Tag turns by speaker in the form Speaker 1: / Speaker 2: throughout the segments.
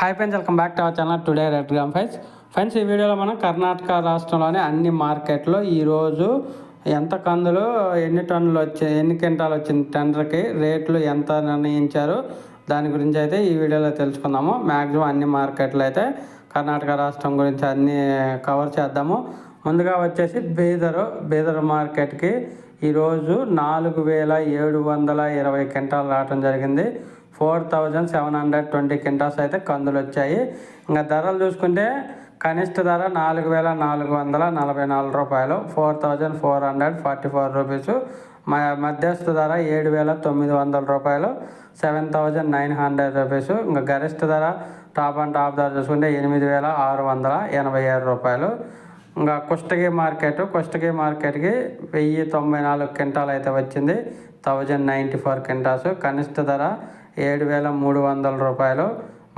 Speaker 1: Hi friends, welcome back to our channel today red gram friends ఈ వీడియోలో మనం కర్ణాటక రాష్ట్రంలోని అన్ని మార్కెట్లో ఈరోజు ఎంత కందులు ఎన్ని టన్నులు వచ్చాయి, ఎన్ని క్వింటాలు వచ్చింది, టెండర్కి రేట్లు ఎంత నిర్ణయించారు దాని గురించి అయితే ఈ వీడియోలో తెలుసుకుందాము. మ్యాక్సిమం అన్ని మార్కెట్లు అయితే కర్ణాటక రాష్ట్రం గురించి అన్నీ కవర్ చేద్దాము. ముందుగా వచ్చేసి బీదర్ మార్కెట్కి ఈరోజు 4720 క్వింటాలు రావడం జరిగింది. 4720 క్వింటాల్స్ అయితే కందులు వచ్చాయి. ఇంకా ధరలు చూసుకుంటే కనిష్ట ధర 4444 రూపాయలు, 4444 రూపీస్. మధ్యస్థ ధర 7900 రూపాయలు, 7900 రూపీస్. ఇంకా గరిష్ట ధర టాప్ అండ్ టాప్ ధర చూసుకుంటే 8687 రూపాయలు. ఇంకా కుష్టగి మార్కెట్కి 1094 క్వింటాలు అయితే వచ్చింది, 1094 క్వింటాల్స్. కనిష్ట ధర 7300 రూపాయలు,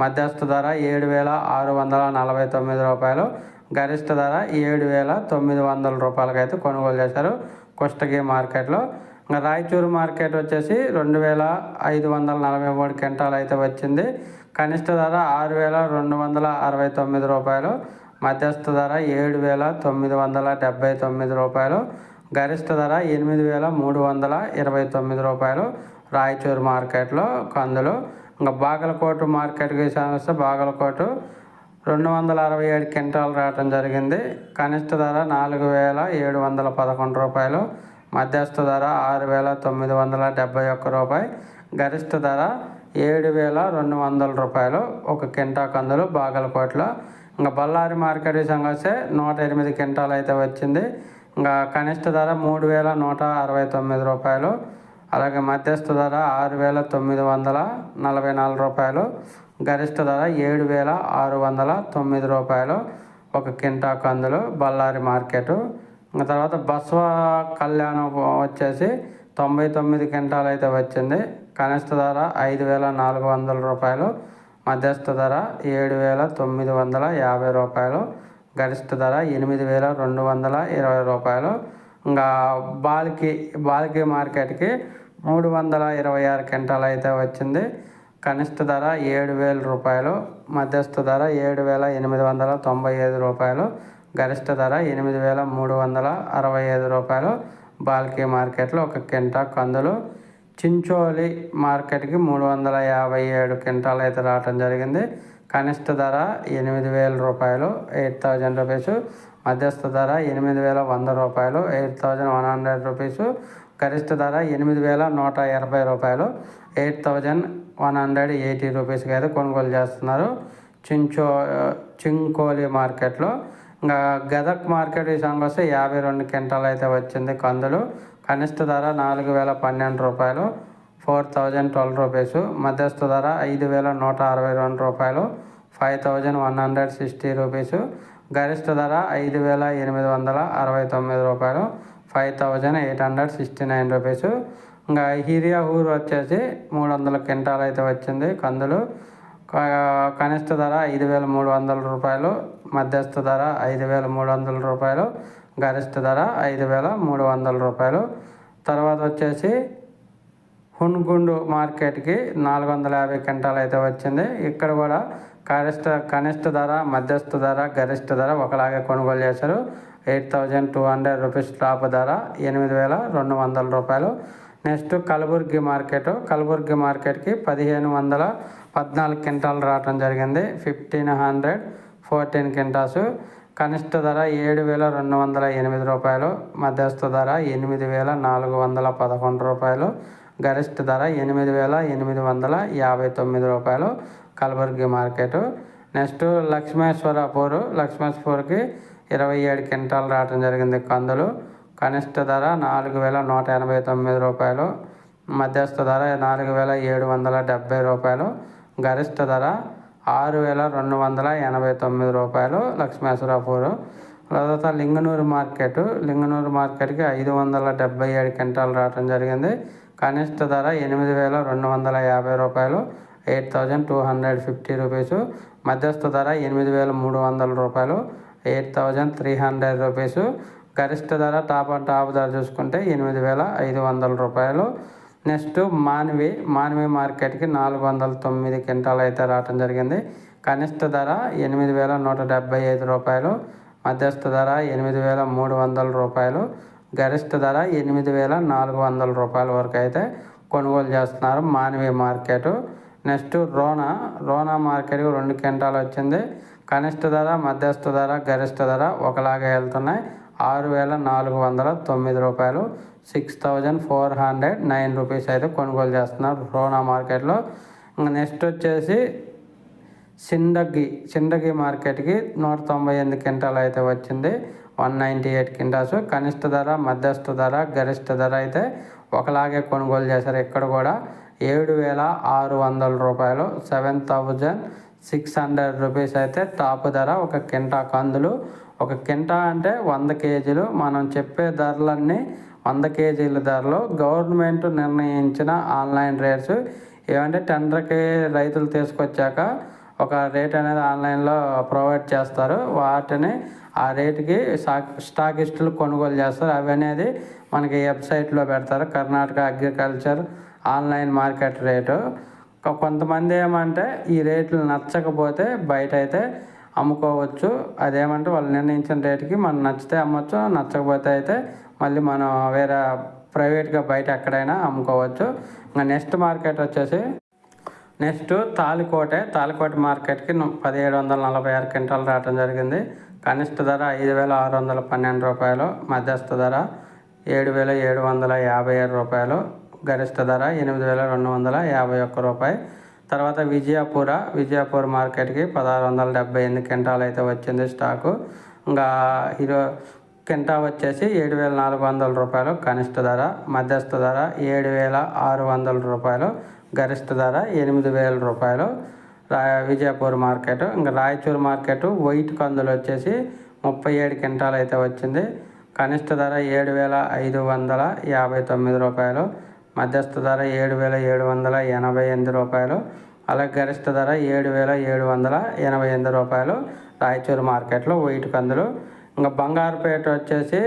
Speaker 1: మధ్యస్థ ధర 7649 రూపాయలు, గరిష్ట ధర 7900 రూపాయలకి అయితే కొనుగోలు చేశారు కుష్టగి మార్కెట్లో. ఇంకా రాయచూరు మార్కెట్ వచ్చేసి 2543 క్వింటాలు అయితే వచ్చింది. కనిష్ట ధర 6269 రూపాయలు, మధ్యస్థ ధర 7979 రూపాయలు, గరిష్ట ధర 8329 రూపాయలు రాయచూరు మార్కెట్లో కందులు. ఇంకా బాగలకోట మార్కెట్కి వస్తే బాగలకోట 267 క్వింటాలు రావడం జరిగింది. కనిష్ట ధర 4711 రూపాయలు, మధ్యస్థ ధర 6971 రూపాయలు, గరిష్ట ధర 7200 రూపాయలు ఒక క్వింటా కందులు బాగలకోటలో. ఇంకా బళ్ళారి మార్కెట్ విషయంగా వస్తే 108 క్వింటాలు అయితే వచ్చింది. ఇంకా కనిష్ట ధర 3169 రూపాయలు, అలాగే మధ్యస్థ ధర 6944 రూపాయలు, గరిష్ట ధర 7609 రూపాయలు ఒక క్వింటా కందులు బళ్ళారి మార్కెట్. ఇంకా తర్వాత బస్వ కళ్యాణం వచ్చేసి 99 క్వింటాలు అయితే వచ్చింది. కనిష్ట ధర 5400 రూపాయలు, మధ్యస్థ ధర 7950 రూపాయలు, గరిష్ట ధర 8220 రూపాయలు. ఇంకా బాల్కి మార్కెట్కి 326 క్వింటాలు అయితే వచ్చింది. కనిష్ట ధర 7000 రూపాయలు, మధ్యస్థ ధర 7895 రూపాయలు, గరిష్ట ధర 8365 రూపాయలు బాల్కి మార్కెట్లో ఒక క్వింటా కందులు. చించోలి మార్కెట్కి 357 క్వింటాలు అయితే రావడం జరిగింది. కనిష్ట ధర 8000 రూపాయలు, 8000 రూపీస్, మధ్యస్థ ధర 8100 రూపాయలు, 8100 రూపీస్, గరిష్ట ధర 8180 రూపాయలు, 8180 రూపీస్కి అయితే కొనుగోలు చేస్తున్నారు చింకోలి మార్కెట్లో. ఇంకా గదక్ మార్కెట్ విషయానికి వస్తే 52 క్వింటాలు అయితే వచ్చింది కందులు. కనిష్ట ధర 4012 రూపాయలు, 4012 రూపీస్, మధ్యస్థ ధర 5162 రూపాయలు, 5160 రూపీస్, గరిష్ట ధర 5869 రూపాయలు, 5869 రూపీస్. ఇంకా హిరియాహూర్ వచ్చేసి 300 క్వింటాలు అయితే వచ్చింది కందులు. కనిష్ట ధర 5300 రూపాయలు, మధ్యస్థ ధర 5300 రూపాయలు, గరిష్ట ధర 5300 రూపాయలు. తర్వాత వచ్చేసి హున్గుండు మార్కెట్కి 450 క్వింటాలు అయితే వచ్చింది. ఇక్కడ కూడా కనిష్ట ధర, మధ్యస్థ ధర, గరిష్ట ధర ఒకలాగే కొనుగోలు చేశారు. 8200 రూపీస్ టాప్ ధర, 8200 రూపాయలు. నెక్స్ట్ కలబుర్గి మార్కెట్కి 1514 క్వింటాలు రావడం జరిగింది. 1514 క్వింటాల్స్. కనిష్ట ధర 7208 రూపాయలు, మధ్యస్థ ధర 8411 రూపాయలు, గరిష్ట ధర 8859 రూపాయలు కలబుర్గి మార్కెట్. నెక్స్ట్ లక్ష్మేశ్వరపూర్కి 27 క్వింటాలు రావడం జరిగింది కందులు. కనిష్ట ధర 4189 రూపాయలు, మధ్యస్థ ధర 4770 రూపాయలు, గరిష్ట ధర 6289 రూపాయలు లక్ష్మేశ్వరపూర్. తర్వాత లింగనూరు మార్కెట్కి 577 క్వింటాలు రావడం జరిగింది. కనిష్ట ధర 8250 రూపాయలు, 8250 రూపీసు, మధ్యస్థ ధర 8300 రూపాయలు, 8300 రూపీసు, గరిష్ట ధర టాప్ ధర చూసుకుంటే 8500 రూపాయలు. నెక్స్ట్ మాన్వి మార్కెట్కి 409 క్వింటాలు అయితే రావటం జరిగింది. కనిష్ట ధర 8,175 రూపాయలు, మధ్యస్థ ధర 8,300 రూపాయలు, గరిష్ట ధర 8,400 రూపాయల వరకు అయితే కొనుగోలు చేస్తున్నారు మాన్వి మార్కెట్. నెక్స్ట్ రోనా మార్కెట్కి 2 క్వింటాలు వచ్చింది. కనిష్ట ధర, మధ్యస్థ ధర, గరిష్ట ధర ఒకలాగే వెళ్తున్నాయి. 6,409 రూపాయలు, 6,409 రూపీస్ అయితే కొనుగోలు చేస్తున్నారు రోనా మార్కెట్లో. నెక్స్ట్ వచ్చేసి సిండగి మార్కెట్కి 198 క్వింటాలు అయితే వచ్చింది. 198 క్వింటాల్స్. కనిష్ట ధర, మధ్యస్థ ధర, గరిష్ట ధర అయితే ఒకలాగే కొనుగోలు చేశారు. ఇక్కడ కూడా 7,600 రూపాయలు, 7,600 రూపీస్ అయితే టాప్ ధర. ఒక కింటా కందులు, ఒక కింటా అంటే 100 కేజీలు. మనం చెప్పే ధరలన్నీ 100 కేజీల ధరలు. గవర్నమెంట్ నిర్ణయించిన ఆన్లైన్ రేట్స్ ఏమంటే టెండర్కి రైతులు తీసుకొచ్చాక ఒక రేట్ అనేది ఆన్లైన్లో ప్రొవైడ్ చేస్తారు. వాటిని ఆ రేటుకి స్టాకిస్టులు కొనుగోలు చేస్తారు. అవి అనేది మనకి వెబ్సైట్లో పెడతారు. Karnataka agriculture online market rate. కొంతమంది ఏమంటే ఈ రేట్లు నచ్చకపోతే బయట అయితే అమ్ముకోవచ్చు. అదేమంటే వాళ్ళు నిర్ణయించిన రేటుకి మనం నచ్చితే అమ్మొచ్చు, నచ్చకపోతే అయితే మళ్ళీ మనం వేరే ప్రైవేట్గా బయట ఎక్కడైనా అమ్ముకోవచ్చు. ఇంకా నెక్స్ట్ మార్కెట్ వచ్చేసి తాలికోట మార్కెట్కి 1,746 క్వింటాలు రావడం జరిగింది. కనిష్ట ధర 5,612 రూపాయలు, మధ్యస్థ ధర 7,757 రూపాయలు, గరిష్ట ధర 8,251 రూపాయలు. తర్వాత విజయపూర్ మార్కెట్కి 1,678 క్వింటాలు అయితే వచ్చింది స్టాకు. ఇంకా కింటా వచ్చేసి 7,400 రూపాయలు కనిష్ట ధర, మధ్యస్థ ధర 7,600 రూపాయలు, గరిష్ట ధర 8,000 రూపాయలు విజయపూర్ మార్కెట్. ఇంకా రాయచూరు మార్కెట్ వైట్ కందులు వచ్చేసి 37 క్వింటాలు అయితే వచ్చింది. కనిష్ట ధర 7,559 రూపాయలు, మధ్యస్థ ధర 7,788 రూపాయలు, అలాగే గరిష్ట ధర 7,788 రూపాయలు రాయచూరు మార్కెట్లో వైట్ కందులు. ఇంకా బంగారుపేట వచ్చేసి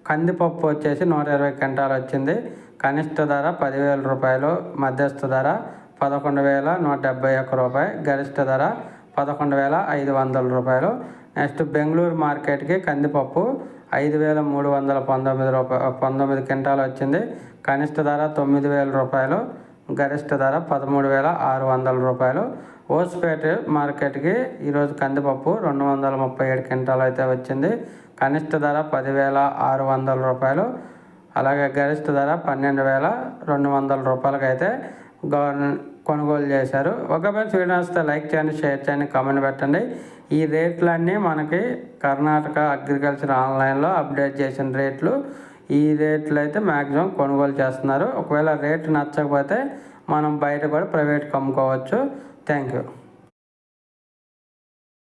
Speaker 1: కందిపప్పు వచ్చేసి 120 క్వింటాలు వచ్చింది. కనిష్ట ధర 10,000 రూపాయలు, మధ్యస్థ ధర 11,171 రూపాయలు, గరిష్ట ధర 11,500 రూపాయలు. నెక్స్ట్ బెంగళూరు మార్కెట్కి కందిపప్పు 5,319 క్వింటాలు వచ్చింది. కనిష్ట ధర 9,000 రూపాయలు, గరిష్ట ధర 13,600 రూపాయలు. హోస్పేట మార్కెట్కి ఈరోజు కందిపప్పు 237 క్వింటాలు అయితే వచ్చింది. కనిష్ట ధర 10,600 రూపాయలు, అలాగే గరిష్ట ధర 12,200 రూపాయలకి అయితే కొనుగోలు చేశారు. ఒకవేళ వీడియో వస్తే లైక్ చేయండి, షేర్ చేయండి, కామెంట్ పెట్టండి. ఈ రేట్లన్నీ మనకి కర్ణాటక అగ్రికల్చర్ ఆన్లైన్లో అప్డేట్ చేసిన రేట్లు. ఈ రేట్లు అయితే మ్యాక్సిమం కొనుగోలు చేస్తున్నారు. ఒకవేళ రేటు నచ్చకపోతే మనం బయట కూడా ప్రైవేట్కి అమ్ముకోవచ్చు. Thank you.